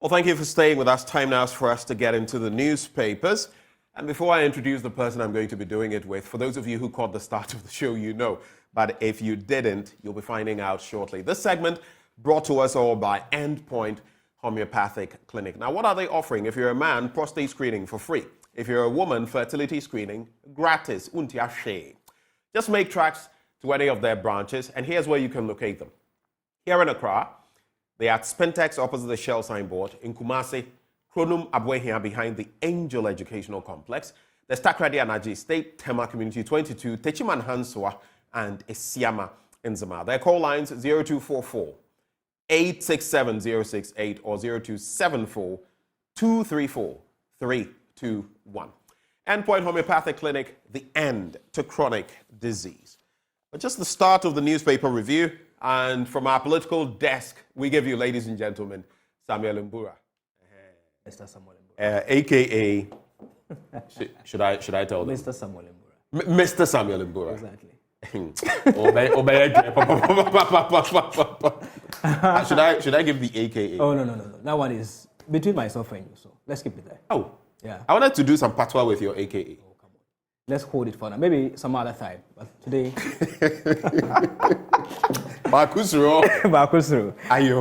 Well, thank you for staying with us. Time now is for us to get into the newspapers. And before I introduce the person I'm going to be doing it with, for those of you who caught the start of the show, you know. But if you didn't, you'll be finding out shortly. This segment brought to us all by Endpoint Homeopathic Clinic. Now, what are they offering? If you're a man, prostate screening for free. If you're a woman, fertility screening gratis. Untiashe. Just make tracks to any of their branches, and here's where you can locate them. Here in Accra, they are at Spintex opposite the Shell signboard. In Kumasi, Kronum Abwehia behind the Angel Educational Complex. There's Takrady Anaji State, Tema Community 22, Techiman Hanswa, and Esiama in Zama. Their call lines 0244 867 068 or 0274 234 321. Endpoint Homeopathic Clinic, the end to chronic disease. But just the start of the newspaper review, and from our political desk, we give you, ladies and gentlemen, Samuel Mbura. Mr. Samuel Mbura. AKA, should I tell them? Mr. Samuel Mbura. Mr. Samuel Mbura. Exactly. Should I give the AKA? Oh, no. That one is between myself and you, so let's keep it there. Oh, yeah. I wanted to do some patois with your AKA. Oh, come on. Let's hold it for now. Maybe some other time, but today. Bakusro. Bakusro. Ayo.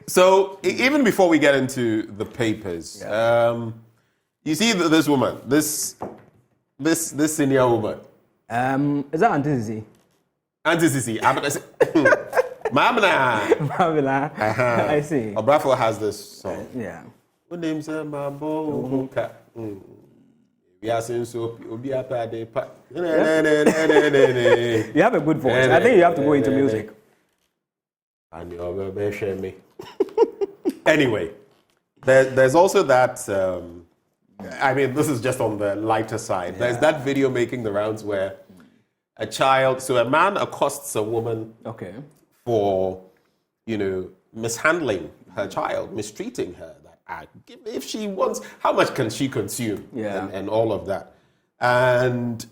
So even before we get into the papers, you see this woman, this senior woman. Is that Auntie Zizi? Auntie Zizi. Mamna. I see. Obrafo has this song. Yeah. What name is Mambo? We are saying so. You have a good voice. I think you have to go into music. And you're me. Anyway, there's also that. I mean, this is just on the lighter side. Yeah. There's that video making the rounds where a man accosts a woman for, mishandling her child, mistreating her. If she wants, how much can she consume? Yeah. And all of that. And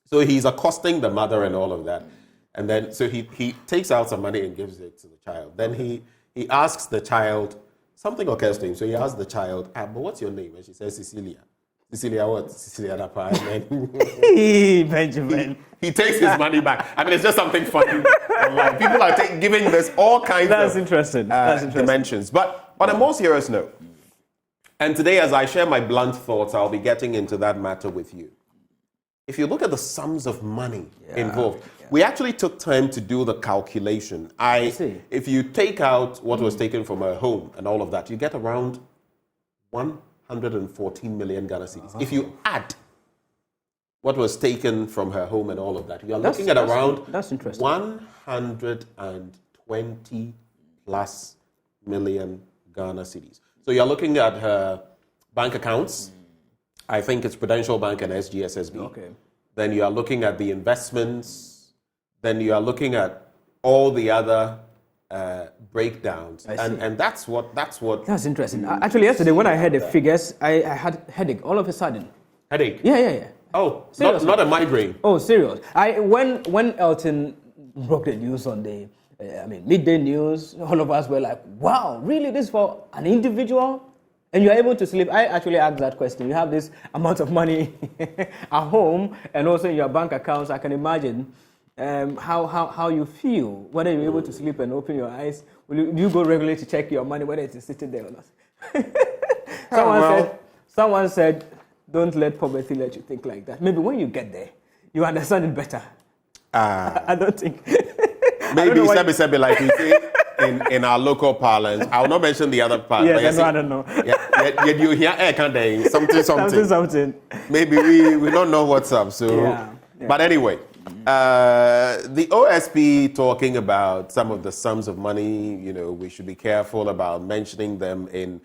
so he's accosting the mother and all of that. And then, so he takes out some money and gives it to the child. Then he asks the child, something occurs to him. So he asks the child, but what's your name? And she says, Cecilia. Cecilia what? Cecilia Dapaah. Benjamin. He takes his money back. I mean, it's just something funny. Like, people are giving this all kinds That's of interesting. dimensions. But on a more serious note, and today as I share my blunt thoughts, I'll be getting into that matter with you. If you look at the sums of money involved, we actually took time to do the calculation. I see. If you take out what was taken from her home and all of that, you get around 114 million Ghana cedis. If you add what was taken from her home and all of that, you are looking at around 120 plus million Ghana cedis. So you're looking at her bank accounts. I think it's Prudential Bank and SGSSB. Okay. Then you are looking at the investments. Then you are looking at all the other breakdowns. And that's That's interesting. Actually, yesterday when I heard the figures, I had headache all of a sudden. Headache? Yeah. Oh, not a migraine. Oh, serious. When Elton broke the news on the midday news, all of us were like, wow, really, this for an individual? And you're able to sleep. I actually asked that question. You have this amount of money at home and also in your bank accounts. I can imagine how you feel, whether you're able to sleep and open your eyes. Do you go regularly to check your money, whether it is sitting there or not? Someone said, don't let poverty let you think like that. Maybe when you get there, you understand it better. I don't think. Maybe Sebi, like we say in our local parlance. I will not mention the other part. Yes, I don't know. Yet you hear something. Maybe we don't know what's up. So, yeah. But anyway, the OSP talking about some of the sums of money. We should be careful about mentioning them in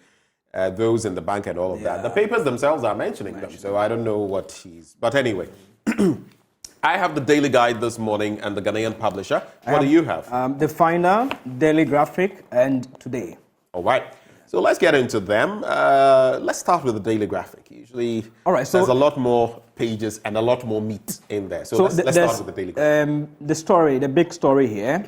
those in the bank and all of that. The papers themselves are mentioning them. So I don't know what he's. But anyway. I have the Daily Guide this morning and the Ghanaian Publisher. What do you have? The Finder, Daily Graphic, and Today. All right. So let's get into them. Let's start with the Daily Graphic. Usually there's a lot more pages and a lot more meat in there. So let's start with the Daily Graphic. The big story here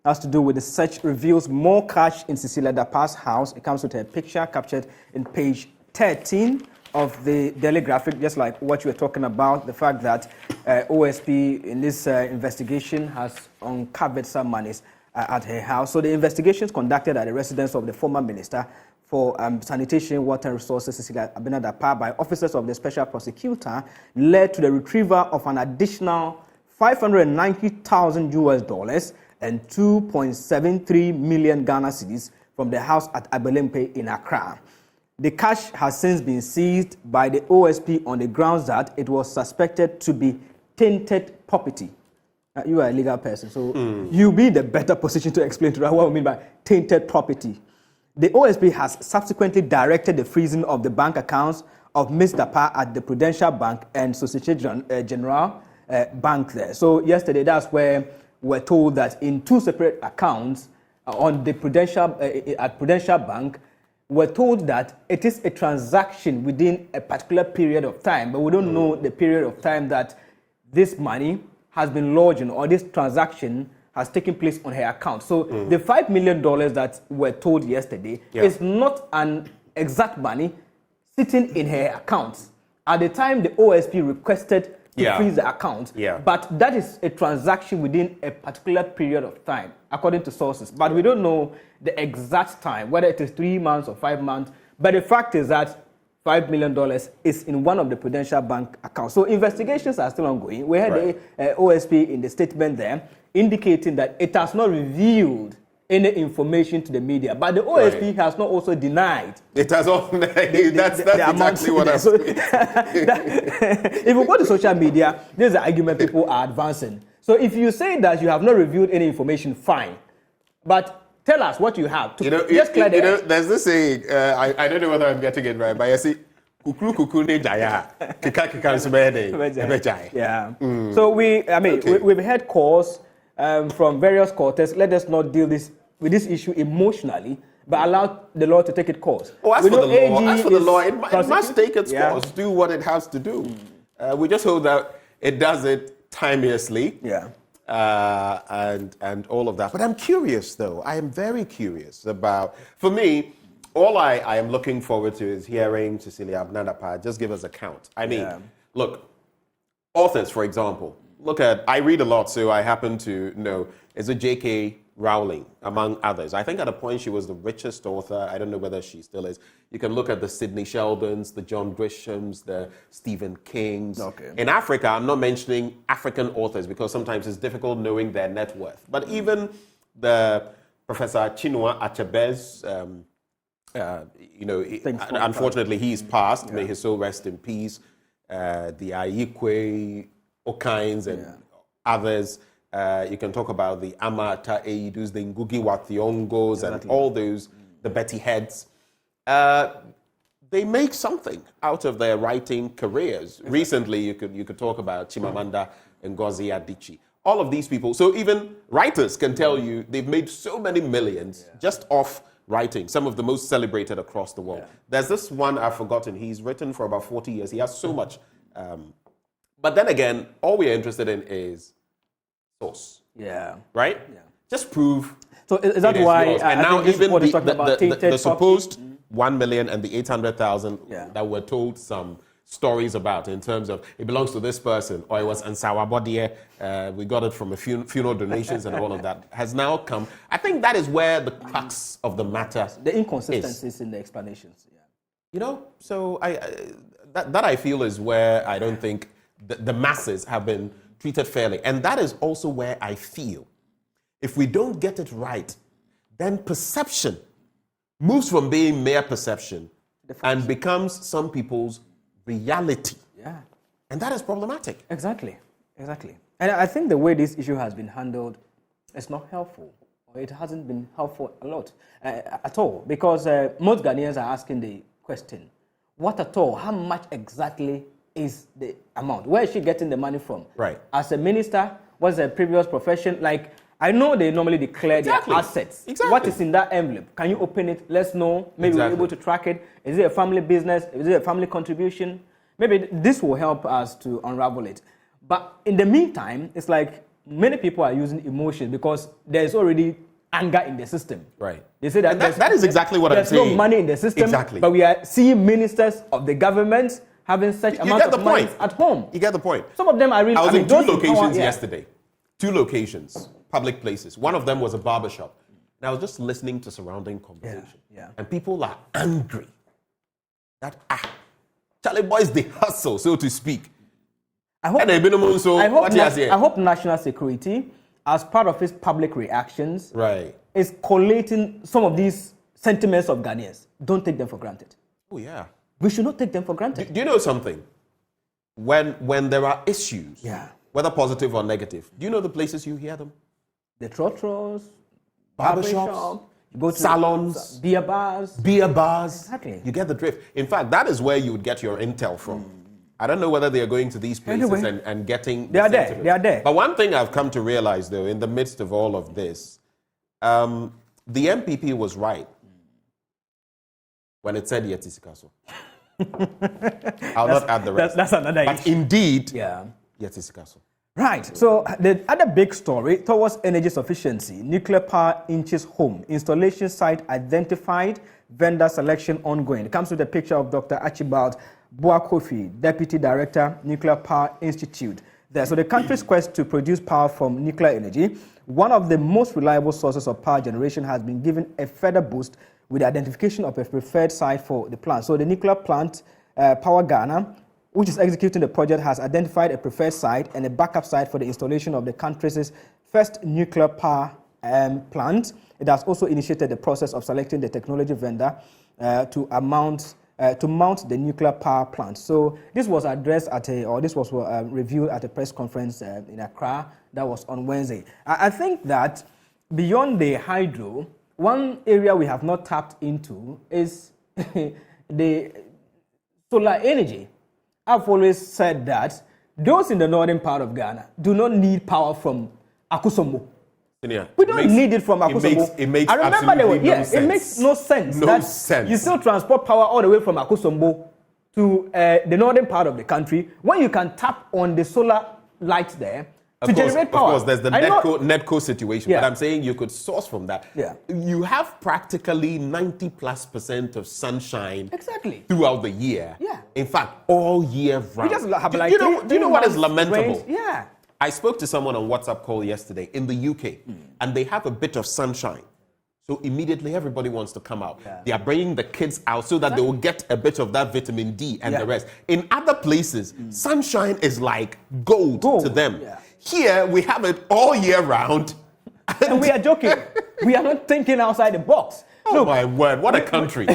has to do with the search reveals more cash in Cecilia Dapaah's house. It comes with a picture captured in page 13 of the daily graphic, just like what you were talking about, the fact that OSP in this investigation has uncovered some monies at her house. So the investigations conducted at the residence of the former minister for Sanitation, Water and Resources, Cecilia Dapaah, by officers of the special prosecutor led to the retrieval of an additional $590,000 US and 2.73 million Ghana cedis from the house at Abelempe in Accra. The cash has since been seized by the OSP on the grounds that it was suspected to be tainted property. You are a legal person, so you'll be in the better position to explain to us what we mean by tainted property. The OSP has subsequently directed the freezing of the bank accounts of Ms. Dapaah at the Prudential Bank and Societe Generale Bank there. So yesterday, that's where we're told that in two separate accounts on the at Prudential Bank, we're told that it is a transaction within a particular period of time, but we don't know the period of time that this money has been lodged in or this transaction has taken place on her account. So the $5 million that we're told yesterday is not an exact money sitting in her account at the time the OSP requested to freeze the account. But that is a transaction within a particular period of time, according to sources. But we don't know the exact time, whether it is 3 months or 5 months. But the fact is that $5 million is in one of the Prudential Bank accounts. So investigations are still ongoing. We had the OSP in the statement there indicating that it has not revealed any information to the media, but the OSP has not also denied. It has all. That's exactly what I'm saying. If you go to social media, there's an argument people are advancing. So if you say that you have not revealed any information, fine, but tell us what you have. Just clear the air. There's this saying. I don't know whether I'm getting it right, but I see. Yeah. So we've had calls from various quarters. Let us not deal with this issue emotionally, but allow the law to take its course. Oh, as for the law, it must take its course, do what it has to do. We just hope that it does it timeously. And all of that. But I'm curious, though. I am very curious about, for me, all I am looking forward to is hearing Cecilia Dapaah just give us a count. I mean, look, authors, for example, I read a lot, so I happen to know, is a J.K. Rowling, among others. I think at a point she was the richest author. I don't know whether she still is. You can look at the Sidney Sheldons, the John Grishams, the Stephen Kings. In Africa, I'm not mentioning African authors because sometimes it's difficult knowing their net worth. But even the Professor Chinua Achebe's, unfortunately he's passed. May his soul rest in peace. The Ayikwe Okines and others. You can talk about the Amata Eidus, the Ngugi wa Thiongos, and all those, the Betty Heads. They make something out of their writing careers. Recently, you could talk about Chimamanda Ngozi Adichie. All of these people, so even writers can tell you they've made so many millions just off writing, some of the most celebrated across the world. There's this one I've forgotten. He's written for about 40 years. He has so much. But then again, all we're interested in is source. Right? Just prove. So is that why? And now even the supposed 1 million and the 800,000 that we're told some stories about in terms of it belongs to this person or it was Ansawa Bodie, we got it from a funeral donations and all of that has now come. I think that is where the crux of the matter the inconsistencies in the explanations. So that I feel is where I don't think the masses have been treated fairly. And that is also where I feel if we don't get it right, then perception moves from being mere perception and becomes some people's reality. And that is problematic. Exactly. And I think the way this issue has been handled is not helpful. It hasn't been helpful a lot at all, because most Ghanaians are asking the question, what at all, how much exactly is the amount? Where is she getting the money from? As a minister, what's her previous profession? Like, I know they normally declare their assets. What is in that envelope? Can you open it? Let's know. Maybe we're able to track it. Is it a family business? Is it a family contribution? Maybe this will help us to unravel it. But in the meantime, it's like many people are using emotion because there is already anger in the system. Right. They say that that is exactly what I'm saying. There's no money in the system. Exactly. But we are seeing ministers of the government having such amount of money at home. You get the point. Some of them are really. I was in two locations power, yesterday. 2 locations, public places. One of them was a barber shop. And I was just listening to surrounding conversation. And people are angry that, Charlie boys, they hustle, so to speak. I hope national security, as part of its public reactions, is collating some of these sentiments of Ghanaians. Don't take them for granted. Oh, yeah. We should not take them for granted. Do you know something? When there are issues, whether positive or negative, do you know the places you hear them? The trotros, barbershops, you go to salons, beer bars. Exactly. You get the drift. In fact, that is where you would get your intel from. I don't know whether they are going to these places and getting. They are there. But one thing I've come to realize, though, in the midst of all of this, the MPP was right when it said Yeti Sikaso. I'll not add the rest. That's another issue. But indeed, Yeti Sikaso. Right. So the other big story towards energy sufficiency, nuclear power inches home. Installation site identified, vendor selection ongoing. It comes with a picture of Dr. Archibald Boakofi, Deputy Director, Nuclear Power Institute. There. So the country's quest to produce power from nuclear energy, one of the most reliable sources of power generation, has been given a further boost with the identification of a preferred site for the plant. So the nuclear plant, Power Ghana, which is executing the project, has identified a preferred site and a backup site for the installation of the country's first nuclear power plant. It has also initiated the process of selecting the technology vendor to mount the nuclear power plant. So this was addressed this was reviewed at a press conference in Accra. That was on Wednesday. I think that beyond the hydro, one area we have not tapped into is the solar energy. I've always said that those in the northern part of Ghana do not need power from Akosombo. We don't need it from Akosombo. It makes I remember absolutely no sense. It makes no sense. No sense. You still transport power all the way from Akosombo to the northern part of the country when you can tap on the solar lights there to generate power. Of course, there's the NETCO situation, but I'm saying you could source from that. Yeah. You have practically 90+% of sunshine throughout the year. Yeah. In fact, all year round. We just have do you know what is lamentable? Rain? Yeah. I spoke to someone on WhatsApp call yesterday in the UK, and they have a bit of sunshine. So immediately everybody wants to come out. They are bringing the kids out so that they will get a bit of that vitamin D and the rest. In other places, sunshine is like gold to them. Yeah. Here, we have it all year round. And we are joking. We are not thinking outside the box. Oh, my word, what a country.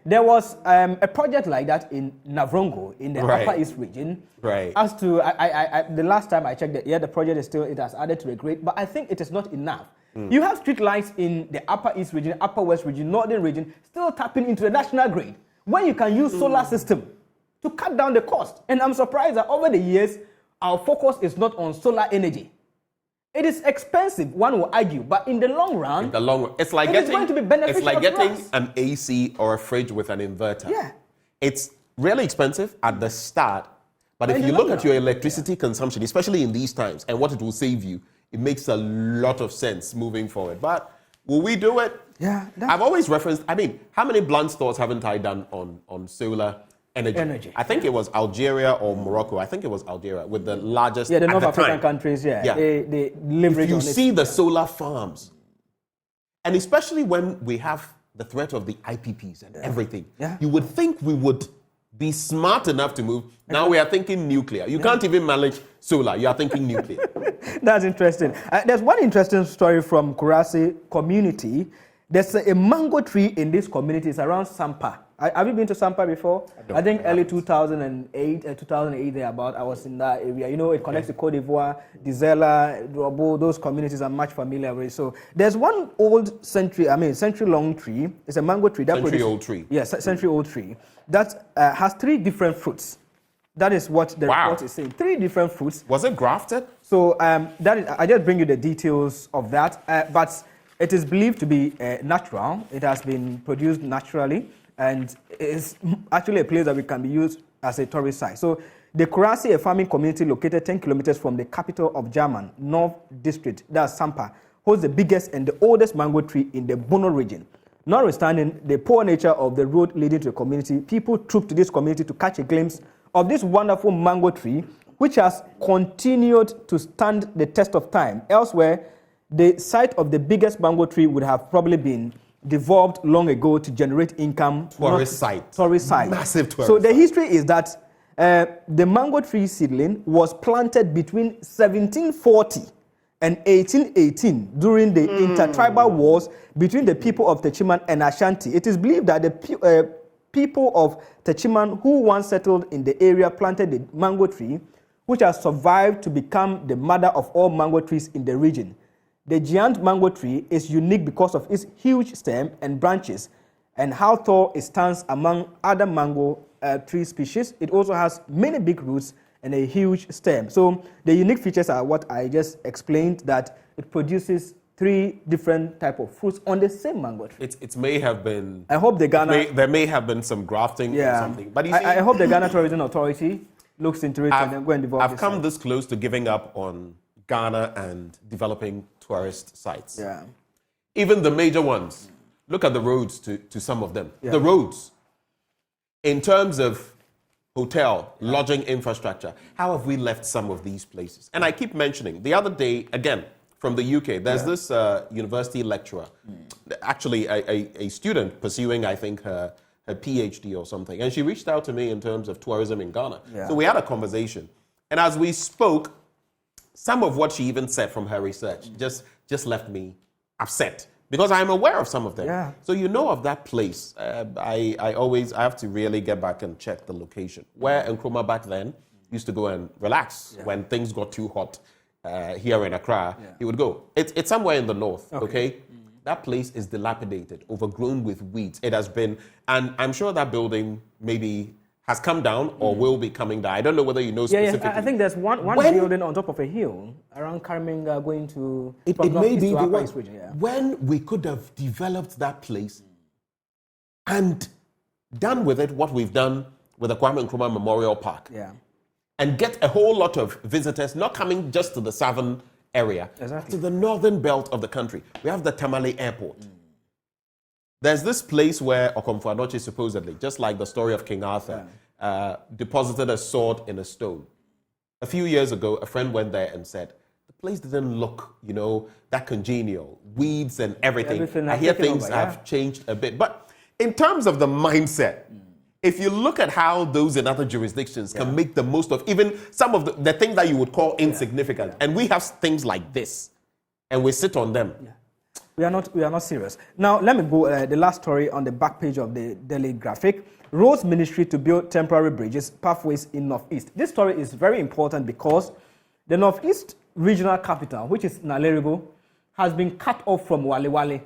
There was a project like that in Navrongo, in the Upper East region. As to, the last time I checked, the project is still, it has added to the grid, but I think it is not enough. You have street lights in the Upper East region, Upper West region, Northern region, still tapping into the national grid, when you can use solar system to cut down the cost. And I'm surprised that over the years, our focus is not on solar energy. It is expensive, one will argue, but in the long run, it's like going to be beneficial. It's like getting an AC or a fridge with an inverter. Yeah. It's really expensive at the start, but if you look at your electricity consumption, especially in these times, and what it will save you, it makes a lot of sense moving forward. But will we do it? Yeah. I've always referenced, how many blunt stores haven't I done on solar energy? I think it was Algeria or Morocco. I think it was Algeria with the largest. Yeah, the North African countries, they leverage on it. If you see the solar farms, and especially when we have the threat of the IPPs and everything, you would think we would be smart enough to move. Now we are thinking nuclear. You can't even manage solar. You are thinking nuclear. That's interesting. There's one interesting story from Kurasi community. There's a mango tree in this community. It's around Sampa. Have you been to Sampa before? I think early 2008, 2008 thereabout, I was in that area. You know, it connects to Côte d'Ivoire, Dizela, Drobo, those communities I'm much familiar with. So there's one century-long tree. It's a mango tree. Century-old tree. Yes, century-old tree. That has 3 different fruits. That is what the report is saying. 3 different fruits. Was it grafted? So I just bring you the details of that. But it is believed to be natural. It has been produced naturally. And it's actually a place that we can be used as a tourist site. So The Kurasi, a farming community located 10 kilometers from the capital of German, North District, that's Sampa, holds the biggest and the oldest mango tree in the Bono region. Notwithstanding the poor nature of the road leading to the community, people trooped to this community to catch a glimpse of this wonderful mango tree, which has continued to stand the test of time. Elsewhere, the site of the biggest mango tree would have probably been devolved long ago to generate income. Tourist site. Massive tourist So the history is that the mango tree seedling was planted between 1740 and 1818 during the intertribal wars between the people of Techiman and Ashanti. It is believed that the people of Techiman who once settled in the area planted the mango tree, which has survived to become the mother of all mango trees in the region. The giant mango tree is unique because of its huge stem and branches and how tall it stands among other mango tree species. It also has many big roots and a huge stem. So the unique features are what I just explained, that it produces 3 different types of fruits on the same mango tree. It may have been... I hope the Ghana... There may have been some grafting or something. But you see, I hope the Ghana Tourism Authority looks into it and then go and develop I've come this close to giving up on Ghana and developing tourist sites. Yeah. Even the major ones. Look at the roads to some of them. Yeah. The roads. In terms of hotel, lodging infrastructure, how have we left some of these places? And I keep mentioning, the other day, again, from the UK, there's this university lecturer, actually a student pursuing, I think, her PhD or something. And she reached out to me in terms of tourism in Ghana. Yeah. So we had a conversation. And as we spoke, some of what she even said from her research just left me upset because I'm aware of some of them. Yeah. So you know of that place. I have to really get back and check the location. Where Nkrumah back then used to go and relax when things got too hot here in Accra. Yeah. He would go. It's somewhere in the north, okay? That place is dilapidated, overgrown with weeds. It has been, and I'm sure that building maybe has come down or will be coming down. I don't know whether you know specifically. I think there's one building on top of a hill around Karaminga going to... It may be the one. Region, when we could have developed that place and done with it what we've done with the Kwame Nkrumah Memorial Park and get a whole lot of visitors, not coming just to the southern area, to the northern belt of the country. We have the Tamale Airport. There's this place where Okomfo Adotey supposedly, just like the story of King Arthur, deposited a sword in a stone. A few years ago, a friend went there and said, the place didn't look, that congenial. Weeds and everything. I hear things have changed a bit. But in terms of the mindset, if you look at how those in other jurisdictions can make the most of even some of the things that you would call insignificant, and we have things like this, and we sit on them. We are not serious. Now, let me go the last story on the back page of the Daily Graphic. Roads Ministry to build temporary bridges, pathways in Northeast. This story is very important because the Northeast regional capital, which is Nalerigo, has been cut off from Wale Wale.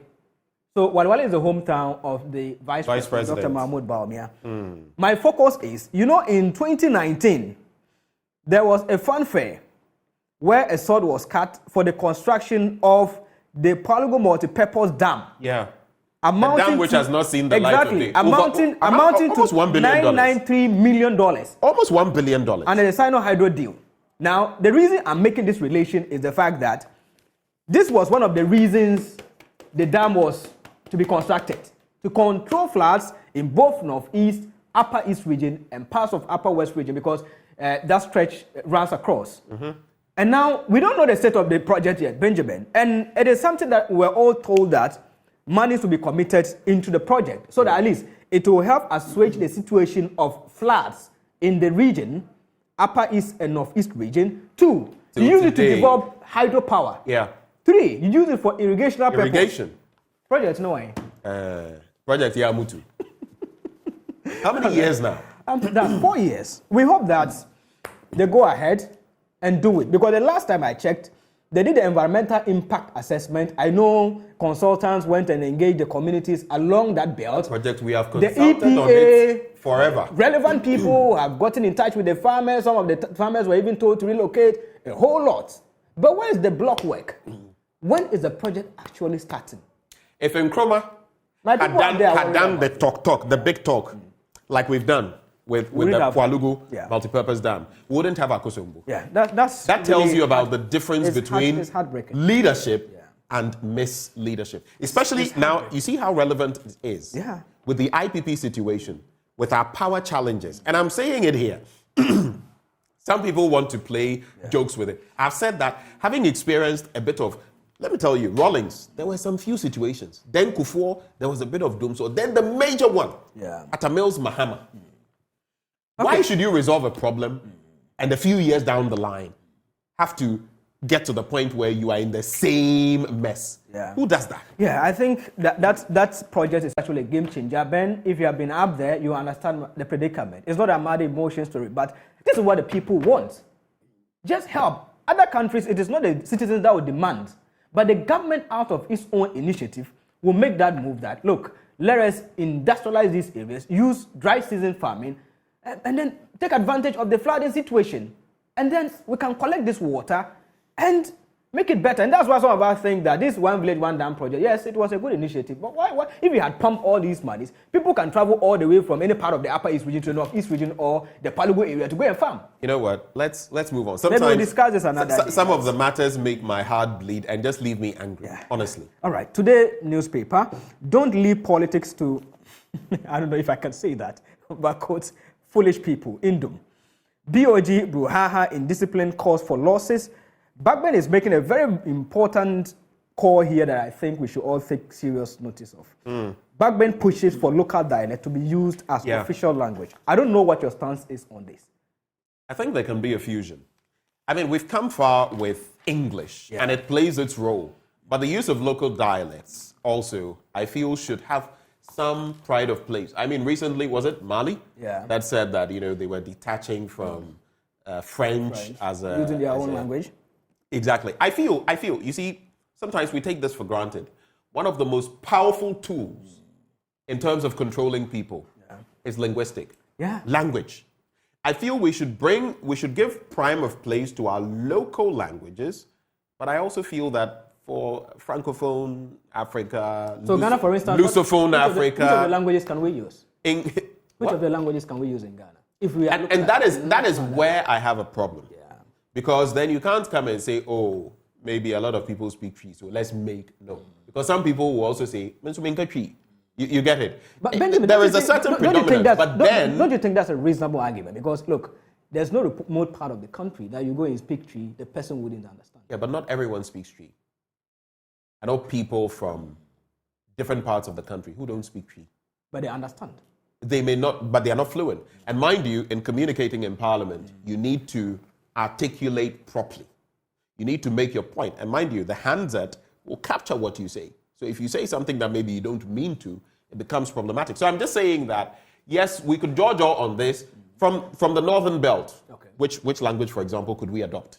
So Wale Wale is the hometown of the Vice President, Dr. Mahmoud Bawumia. My focus is, in 2019, there was a fanfare where a sword was cut for the construction of the Palugo multi-purpose dam. Yeah. A dam which has not seen the light of day. Amounting almost to $1 billion. $993 million. Almost $1 billion. Under the Sino Hydro deal. Now, the reason I'm making this relation is the fact that this was one of the reasons the dam was to be constructed. To control floods in both Northeast, Upper East region, and parts of Upper West region because that stretch runs across. And now, we don't know the state of the project yet, Benjamin. And it is something that we're all told that money to be committed into the project so that at least it will help assuage the situation of floods in the region, Upper East and Northeast region. 2, you use it to develop hydropower. 3, you use it for irrigational purpose. Irrigation. Project, no way. Project Yamutu. How many years now? That's 4 years. We hope that they go ahead and do it. Because the last time I checked, they did the environmental impact assessment. I know consultants went and engaged the communities along that belt. Project we have consulted on it forever. Relevant people have gotten in touch with the farmers. Some of the farmers were even told to relocate, a whole lot. But where is the block work? When is the project actually starting? If Nkrumah had done the talk, the big talk, like we've done, with We the have- Kwalugu yeah. multipurpose dam. We wouldn't have Akosombo. Yeah, that Tells you about the difference between it's heartbreaking. leadership Yeah. and misleadership. Especially now, you see how relevant it is Yeah. with the IPP situation, with our power challenges. And I'm saying it here. Some people want to play jokes with it. I've said that having experienced a bit of, let me tell you, Rawlings, there were some few situations. Then Kufuor, there was a bit of doom. So then the major one, at Mills Mahama. Why should you resolve a problem and a few years down the line have to get to the point where you are in the same mess? Yeah. Who does that? Yeah, I think that project is actually a game changer. Ben, if you have been up there, you understand the predicament. It's not a mad emotion story, but this is what the people want. Just help. Other countries, it is not the citizens that will demand, but the government out of its own initiative will make that move that, look, let us industrialize these areas, use dry season farming, and then take advantage of the flooding situation. And then we can collect this water and make it better. And that's why some of us think that this One Village, One Dam project, yes, it was a good initiative. But why if we had pumped all these monies, people can travel all the way from any part of the Upper East region to the North East region or the Palugu area to go and farm. You know what? Let's move on. Then we'll discuss this another day. Some of the matters make my heart bleed and just leave me angry, honestly. All right, today newspaper, don't leave politics to, I don't know if I can say that, but quotes, foolish people, Indum. BOG Bruhaha indiscipline calls for losses. Bagben is making a very important call here that I think we should all take serious notice of. Bagben pushes for local dialect to be used as official language. I don't know what your stance is on this. I think there can be a fusion. I mean, we've come far with English, and it plays its role. But the use of local dialects also, I feel, should have some pride of place. I mean, recently, was it Mali? That said that, you know, they were detaching from French as a... Using their own language. Exactly. I feel, you see, sometimes we take this for granted. One of the most powerful tools in terms of controlling people is linguistic. Language. I feel we should give prime of place to our local languages, but I also feel that for Francophone Africa, so Ghana, for instance, Lusophone Africa, which of the languages can we use? Which of the languages can we use in Ghana? If we are and that is where I have a problem. Because then you can't come and say, oh, maybe a lot of people speak Tree, so let's make no. Because some people will also say, you get it. But Benjamin, there is a certain predominance, don't you think that's a reasonable argument? Because look, there's no remote part of the country that you go and speak Tree, the person wouldn't understand. Yeah, but not everyone speaks Tree. I know people from different parts of the country who don't speak Tree. But they understand. They may not, but they are not fluent. And mind you, in communicating in Parliament, you need to articulate properly. You need to make your point. And mind you, the handset will capture what you say. So if you say something that maybe you don't mean to, it becomes problematic. So I'm just saying that, yes, we could judge on this from the Northern Belt. Which language, for example, could we adopt?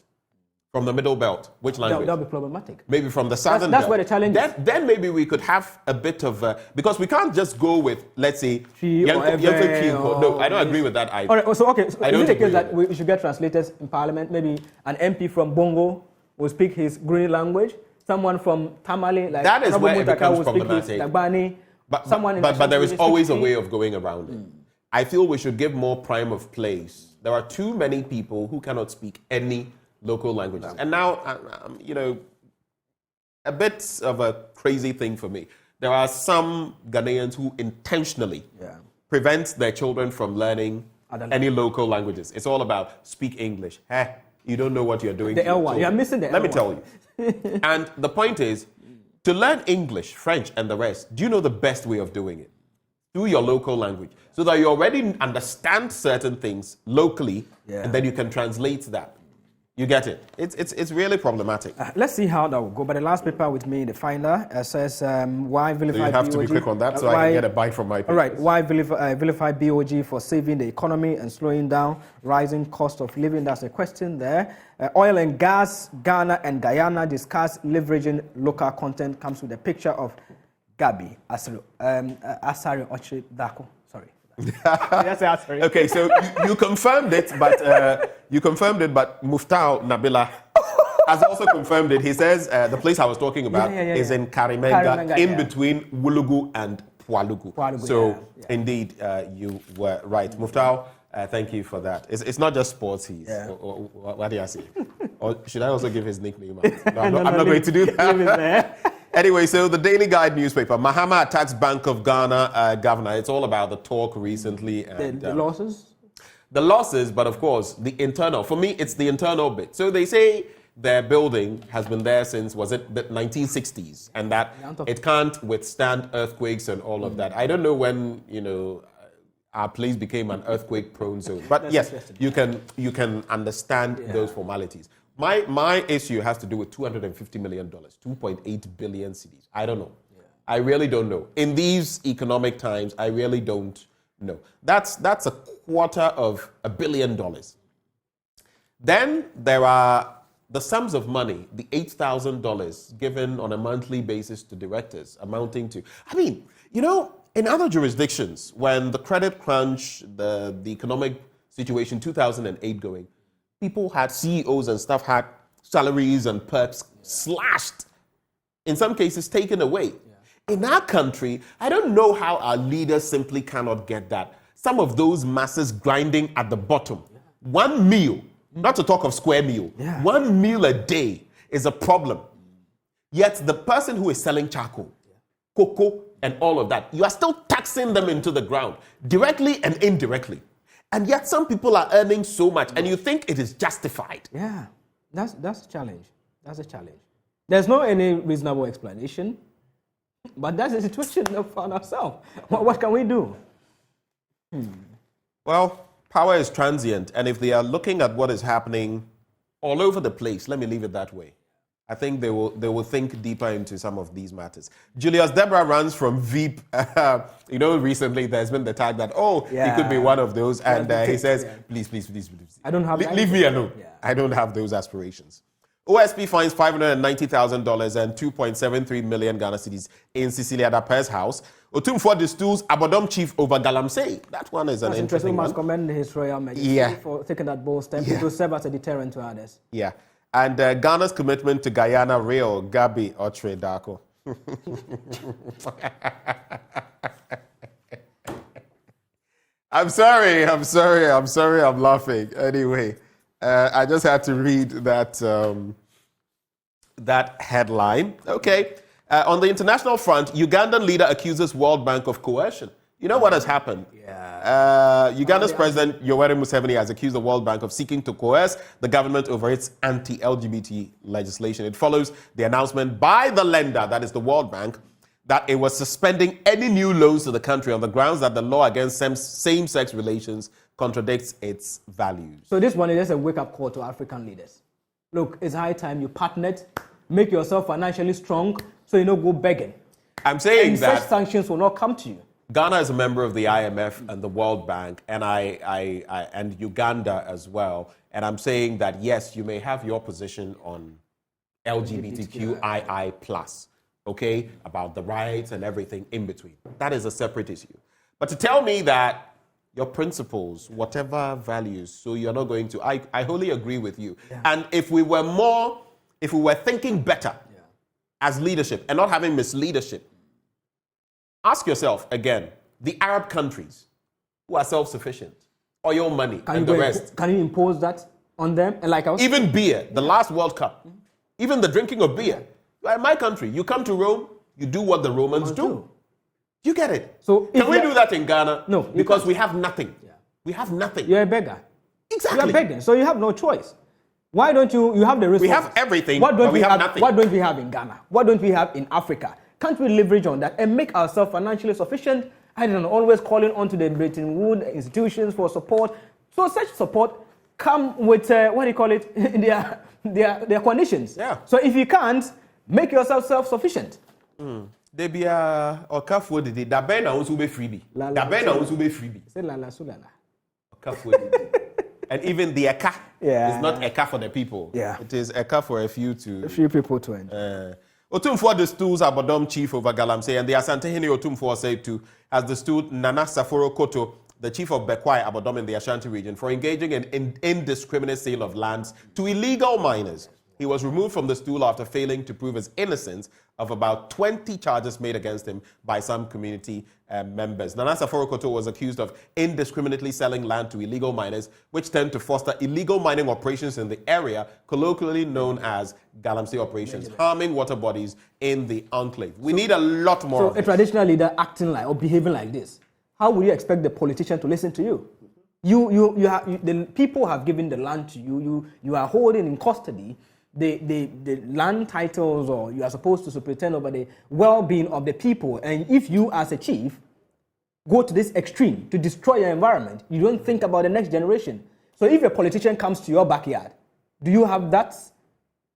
From the Middle Belt, which language? That'll be problematic. Maybe from the Southern That's Belt. where the challenge is. Then maybe we could have a bit of because we can't just go with, let's say, No, I don't agree with that either. All right, so is it the case that we we should get translators in Parliament? Maybe an MP from Bongo will speak his Green language. Someone from Tamale, like that is Honorable where it Mutaka, becomes will speak his problematic. Dagbani. But there is always a way of going around it. I feel we should give more prime of place. There are too many people who cannot speak any local languages. And now, you know, a bit of a crazy thing for me. There are some Ghanaians who intentionally prevent their children from learning any local languages. It's all about speak English. You don't know what you're doing. The L1. You're missing the L1. Let me tell you. And the point is, to learn English, French, and the rest, do you know the best way of doing it? Through your local language. So that you already understand certain things locally, and then you can translate that. You get it. It's really problematic. Let's see how that will go. But the last paper with me, the finder, says why vilify BOG. You have to be quick on that so I can get a bite from my papers. All right. Why vilify BOG for saving the economy and slowing down rising cost of living? That's the question there. Oil and gas, Ghana and Guyana discuss leveraging local content. Comes with a picture of Gabi Asari Ochi Dako. Sorry. Okay, so you confirmed it, but Muftau Nabila has also confirmed it. He says the place I was talking about is in Karimenga, in between Wulugu and Pwalugu. So indeed, you were right. Muftau Thank you for that. It's not just sports. What do I say? Or should I also give his nickname? No, I'm not going to do that. Anyway, so the Daily Guide newspaper, Mahama attacks Bank of Ghana governor. It's all about the talk recently. And, the losses? The losses, but of course, the internal. For me, it's the internal bit. So they say their building has been there since, was it the 1960s? And that it can't withstand earthquakes and all of that. I don't know when, our place became an earthquake-prone zone. But yes, you can understand those formalities. My issue has to do with $250 million, 2.8 billion cedis. I don't know. Yeah. I really don't know. In these economic times, I really don't know. That's $250 million. Then there are the sums of money, the $8,000 given on a monthly basis to directors, amounting to, in other jurisdictions, when the credit crunch, the economic situation, 2008 going, people had CEOs and stuff had salaries and perks slashed, in some cases taken away. Yeah. In our country, I don't know how our leaders simply cannot get that. Some of those masses grinding at the bottom. Yeah. One meal, not to talk of square meal, one meal a day is a problem. Yet the person who is selling charcoal, cocoa, and all of that, you are still taxing them into the ground, directly and indirectly. And yet some people are earning so much, and you think it is justified. Yeah, that's a challenge. That's a challenge. There's no any reasonable explanation, but that's the situation we found ourselves. What can we do? Well, power is transient, and if they are looking at what is happening all over the place, let me leave it that way, I think they will think deeper into some of these matters. Julius Deborah runs from Veep. Recently there's been the tag that, he could be one of those. And he says, please. I don't have leave me alone. Yeah. I don't have those aspirations. OSP finds $590,000 and 2.73 million Ghana cedis in Cecilia Dapaah's house. Otumfuo distools Abodom chief over Galamsey. That one is an interesting one. We must commend His Royal Majesty for taking that bold step. It will serve as a deterrent to others. Yeah. And Ghana's commitment to Guyana Rail, Gabi Otre Dako. I'm sorry, I'm laughing. Anyway, I just had to read that headline. Okay. On the international front, Ugandan leader accuses World Bank of coercion. You know what has happened? Yeah. Uganda's President Yoweri Museveni has accused the World Bank of seeking to coerce the government over its anti-LGBT legislation. It follows the announcement by the lender, that is the World Bank, that it was suspending any new loans to the country on the grounds that the law against same-sex relations contradicts its values. So this one is just a wake-up call to African leaders. Look, it's high time you partnered, make yourself financially strong, so you don't go begging. I'm saying that such sanctions will not come to you. Ghana is a member of the IMF and the World Bank, and and Uganda as well. And I'm saying that yes, you may have your position on LGBTQII+, okay, about the rights and everything in between. That is a separate issue. But to tell me that your principles, whatever values, so you're not going to, I wholly agree with you. Yeah. And if we were thinking better as leadership and not having misleadership, ask yourself again, the Arab countries who are self-sufficient, oil money and the rest. Can you impose that on them? And even beer, the last World Cup, even the drinking of beer. You are in my country. You come to Rome, you do what the Romans do. You get it? So can we do that in Ghana? No. Because we have nothing. Yeah. We have nothing. You're a beggar. Exactly. You're begging, so you have no choice. Why don't you have the resources? We have everything, but we have nothing. What don't we have in Ghana? What don't we have in Africa? Can't we leverage on that and make ourselves financially sufficient? I don't know, always calling on to the Bretton Woods institutions for support. So such support come with, their conditions. Yeah. So if you can't, make yourself self-sufficient. They be or kafu de da ben na unsu be freebie. Da ben na unsu be freebie. Say la sulala. Kafu. And even the eka is not eka for the people. Yeah. It is eka for a few people to enjoy. Otumfuo distools Abodom chief over Galamsey, and the Asantehene Otumfuo said to has distilled Nana Saforo Koto, the chief of Bekwai Abodom in the Ashanti region, for engaging in indiscriminate sale of lands to illegal miners. He was removed from the stool after failing to prove his innocence of about 20 charges made against him by some community members. Nana Saforo-Koto was accused of indiscriminately selling land to illegal miners, which tend to foster illegal mining operations in the area, colloquially known as galamsey operations, harming water bodies in the enclave. We need a lot more of a traditional leader acting like or behaving like this, how would you expect the politician to listen to you? The people have given the land to you. You are holding in custody the land titles, or you are supposed to superintend over the well-being of the people. And if you, as a chief, go to this extreme to destroy your environment, you don't think about the next generation. So if a politician comes to your backyard, do you have that,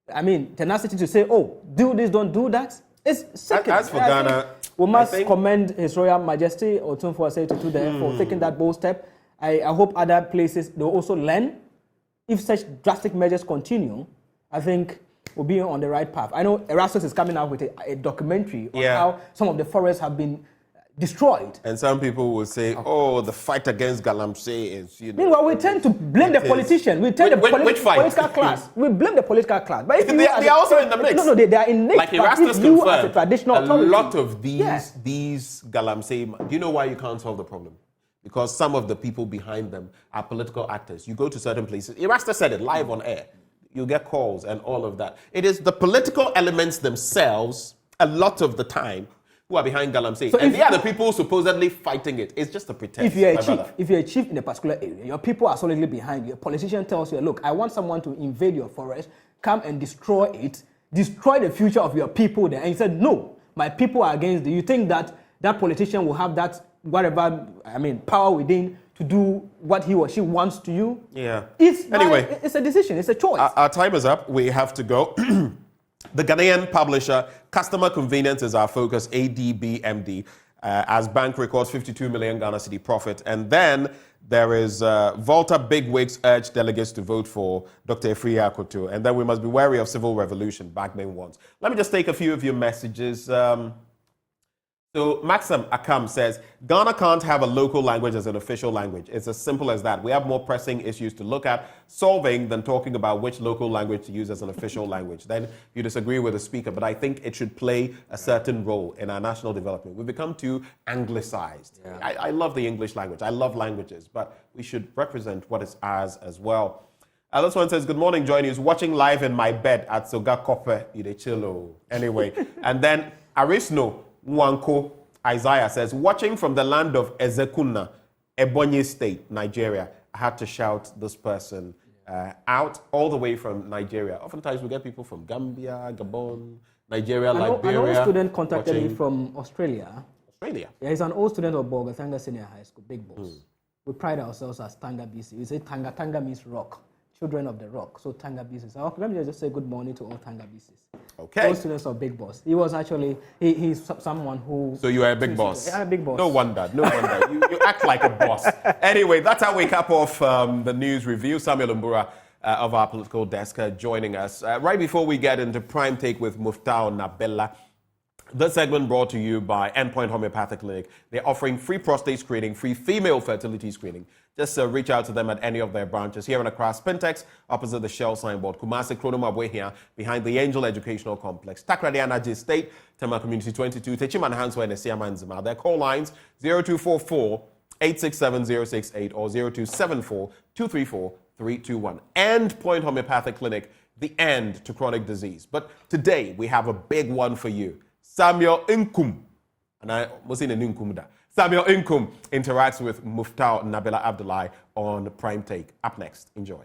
tenacity to say, oh, do this, don't do that? It's second. As for Ghana, we must commend His Royal Majesty Otunfo Asei-Tutu there for taking that bold step. I hope other places they'll also learn. If such drastic measures continue, I think we'll be on the right path. I know Erasmus is coming out with a documentary on how some of the forests have been destroyed. And some people will say, oh, the fight against galamsey is, Meanwhile, we tend to blame the politician. We tell the political class. We blame the political class. But if they are also in the mix. No, they are in mix. Like Erasmus confirmed, as a traditional authority, lot of these galamsey, do you know why you can't solve the problem? Because some of the people behind them are political actors. You go to certain places. Erastus said it live on air. You get calls and all of that. It is the political elements themselves, a lot of the time, who are behind galamsey. So and they are the people supposedly fighting it. It's just a pretense. If you're a chief in a particular area, your people are solidly behind you. A politician tells you, look, I want someone to invade your forest, come and destroy it, destroy the future of your people there. And he said, no, my people are against you. You think that that politician will have that power within to do what he or she wants to you? Yeah. It's a decision. It's a choice. Our time is up. We have to go. The Ghanaian publisher, Customer Convenience is our focus, ADBMD, as bank records 52 million Ghana cedi profit. And then there is Volta bigwigs urge delegates to vote for Dr. Efria Akoto. And then we must be wary of civil revolution, Bagman wants. Let me just take a few of your messages. So Maxim Akam says, Ghana can't have a local language as an official language. It's as simple as that. We have more pressing issues to look at solving than talking about which local language to use as an official language. Then you disagree with the speaker, but I think it should play a certain role in our national development. We've become too anglicized. Yeah. I love the English language. I love languages, but we should represent what is ours as well. This one says, good morning, Joy News. Watching live in my bed at Soga Kope, Idechilo. Anyway, and then Arisno Nwanko Isaiah says, watching from the land of Ezekuna, Ebonyi State, Nigeria. I had to shout this person out all the way from Nigeria. Oftentimes we get people from Gambia, Gabon, Nigeria, Liberia. An old student contacted me from Australia. Australia? Yeah, he's an old student of Bogathanga Senior High School, Big Boss. We pride ourselves as Tanga BC. We say Tanga. Tanga means rock. Children of the rock. So Tanga BCs. Okay, let me just say good morning to all Tanga BCs. Okay. All students of Big Boss. He was actually, he's someone who... So you are a big boss? Yeah, I'm a big boss. No wonder. You act like a boss. Anyway, that's how we cap off the news review. Samuel Mbura of our political desk joining us. Right before we get into Prime Take with Muftau Nabella, this segment brought to you by Endpoint Homeopathic Clinic. They're offering free prostate screening, free female fertility screening. Just reach out to them at any of their branches here in Accra, Spintex, opposite the Shell signboard, Kumasi, Kronoma here, behind the Angel Educational Complex, Takrady Anaji State, Tema Community 22, Techiman Hanswa and Esiaman Zima. Their call lines 0244-867-068 or 0274-234-321. Endpoint Homeopathic Clinic, the end to chronic disease. But today we have a big one for you. Samuel Nkum, and I was in a Nkumda. Samuel Nkum interacts with Muftau Nabila Abdullahi on Prime Take. Up next, enjoy.